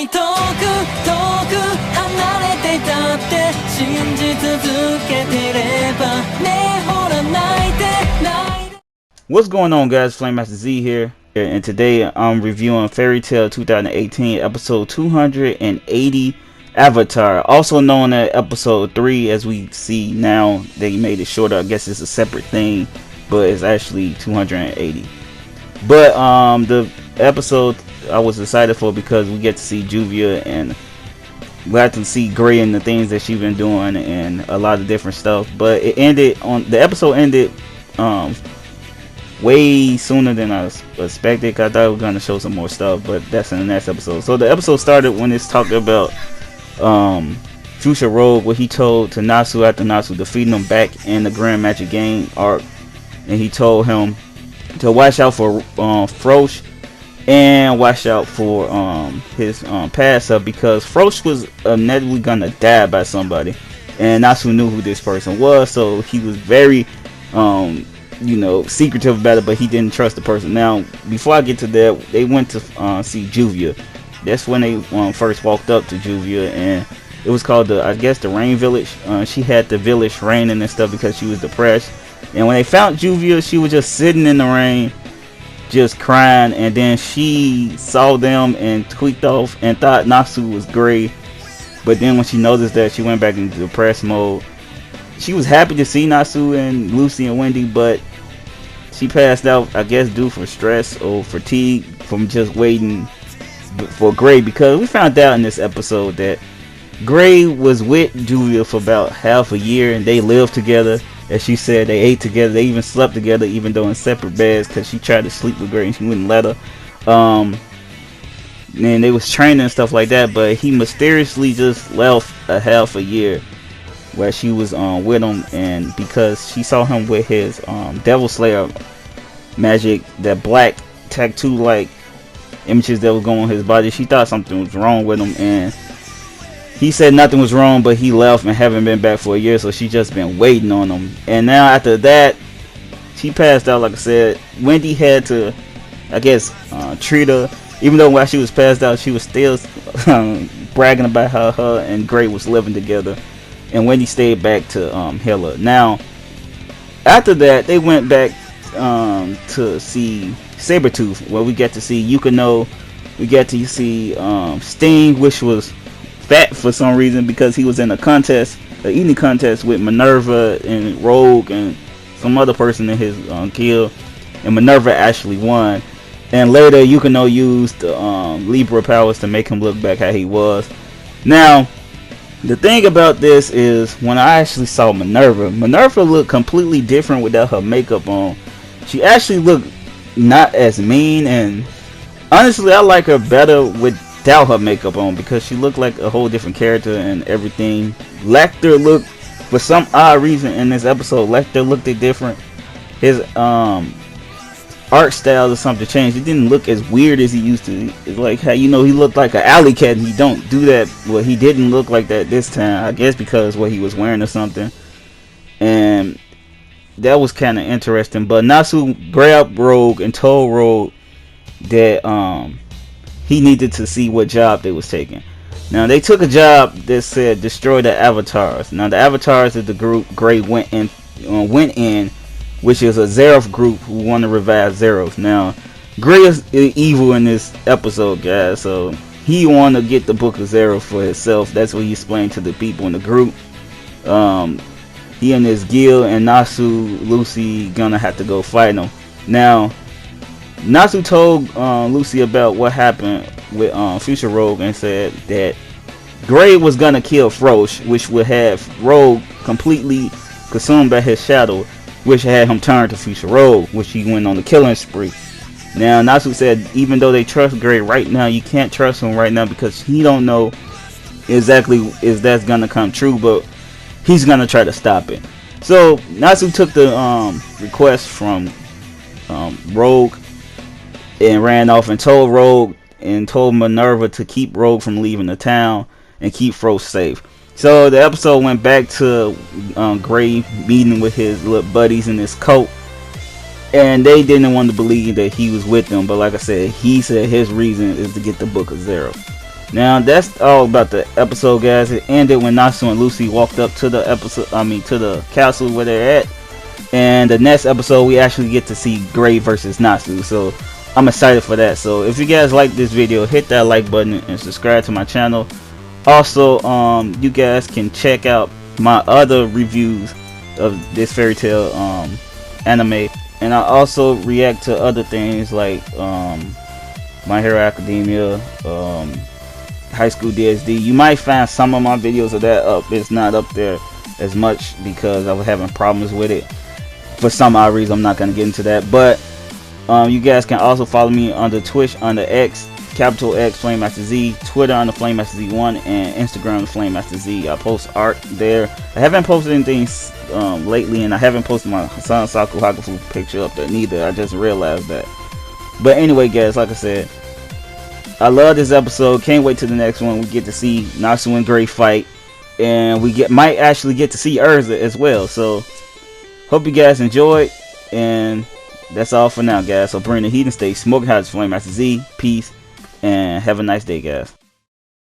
に遠く離れていたって信じ続けていればねえほら泣いて泣いて What's going on, guys? FlameMasterZ here, and today I'm reviewing Fairy Tail 2018 episode 280, Avatar, also known as episode 3. As we see now, they made it shorter. I guess it's a separate thing, but it's actually 280. But the episode I was excited for because we get to see Juvia, and we got to see Gray and the things that she's been doing and a lot of different stuff. But it ended on the episode ended way sooner than I expected. I thought we were gonna show some more stuff, but that's in the next episode. So the episode started when it's talking about Fuchsia Rogue, what he told to Nasu after Nasu defeating him back in the Grand Magic Game arc, and he told him to watch out for Frosh and watch out for his pass up, because Frosh was inevitably gonna die by somebody, and Nasu knew who this person was, so he was very secretive about it, but he didn't trust the person. Now, before I get to that, they went to see Juvia. That's when they first walked up to Juvia, and it was called the Rain Village. She had the village raining and stuff because she was depressed. And when they found Juvia, she was just sitting in the rain, just crying. And then she saw them and tweaked off and thought Nasu was Gray. But then when she noticed that, she went back into depressed mode. She was happy to see Nasu and Lucy and Wendy, but she passed out, I guess, due for stress or fatigue from just waiting for Gray, because we found out in this episode that Gray was with Juvia for about half a year, and they lived together. As she said, they ate together, they even slept together, even though in separate beds, because she tried to sleep with Gray and she wouldn't let her. And they was training and stuff like that, but he mysteriously just left a half a year where she was with him, and because she saw him with his Devil Slayer magic, that black tattoo like images that was going on his body, she thought something was wrong with him, and he said nothing was wrong, but he left and haven't been back for a year, so she just been waiting on him. And now after that, she passed out, like I said. Wendy had to, I guess, treat her, even though while she was passed out, she was still bragging about how her and Gray was living together. And Wendy stayed back to heal her. Now, after that, they went back to see Sabretooth, where we get to see Yukino. We get to see Sting, which was fat for some reason because he was in a contest, an eating contest with Minerva and Rogue and some other person in his guild, and Minerva actually won. And later, Yukino used Libra powers to make him look back how he was. Now, the thing about this is, when I actually saw Minerva looked completely different without her makeup on. She actually looked not as mean, and honestly, I like her better without her makeup on, because she looked like a whole different character and everything. Lecter looked, for some odd reason in this episode, Lecter looked different. His art style or something changed. He didn't look as weird as he used to. It's like how, he looked like an alley cat, and he don't do that. Well, he didn't look like that this time, I guess because what he was wearing or something. And that was kind of interesting. But Nasu grabbed Rogue and told Rogue that he needed to see what job they was taking. Now, they took a job that said destroy the avatars. Now, the avatars is the group Gray went in, which is a Zeref group who want to revive Zeref. Now, Gray is evil in this episode, guys, so he want to get the Book of Zeref for himself. That's what he explained to the people in the group. He and his guild and Nasu, Lucy gonna have to go fight him. Now, Nasu told Lucy about what happened with Fuchsia Rogue, and said that Gray was gonna kill Frosh, which would have Rogue completely consumed by his shadow, which had him turn to Fuchsia Rogue, which he went on the killing spree. Now, Nasu said even though they trust Gray right now, you can't trust him right now because he don't know exactly if that's gonna come true, but he's gonna try to stop it. So Nasu took the request from Rogue and ran off and told Minerva to keep Rogue from leaving the town and keep Frost safe. So the episode went back to Gray meeting with his little buddies in his coat, and they didn't want to believe that he was with them. But like I said, he said his reason is to get the Book of Zero. Now that's all about the episode, guys. It ended when Natsu and Lucy walked up to the episode. To the castle where they're at. And the next episode, we actually get to see Gray versus Natsu. So I'm excited for that. So if you guys like this video, hit that like button and subscribe to my channel. Also, you guys can check out my other reviews of this fairy tale anime, and I also react to other things like My Hero Academia, High School DxD. You might find some of my videos of that up. It's not up there as much because I was having problems with it for some odd reason. I'm not going to get into that, but you guys can also follow me on the Twitch under X, capital X FlameMasterZ, Twitter on the FlameMasterZ1, and Instagram on the FlameMasterZ. I post art there. I haven't posted anything lately, and I haven't posted my Son Saku Hakufu picture up there neither. I just realized that. But anyway, guys, like I said, I love this episode. Can't wait to the next one. We get to see Natsu and Gray fight, and we might actually get to see Urza as well. So hope you guys enjoyed, and that's all for now, guys. So bring the heat and stay smoking hot as FlameMasterZ. Peace, and have a nice day, guys.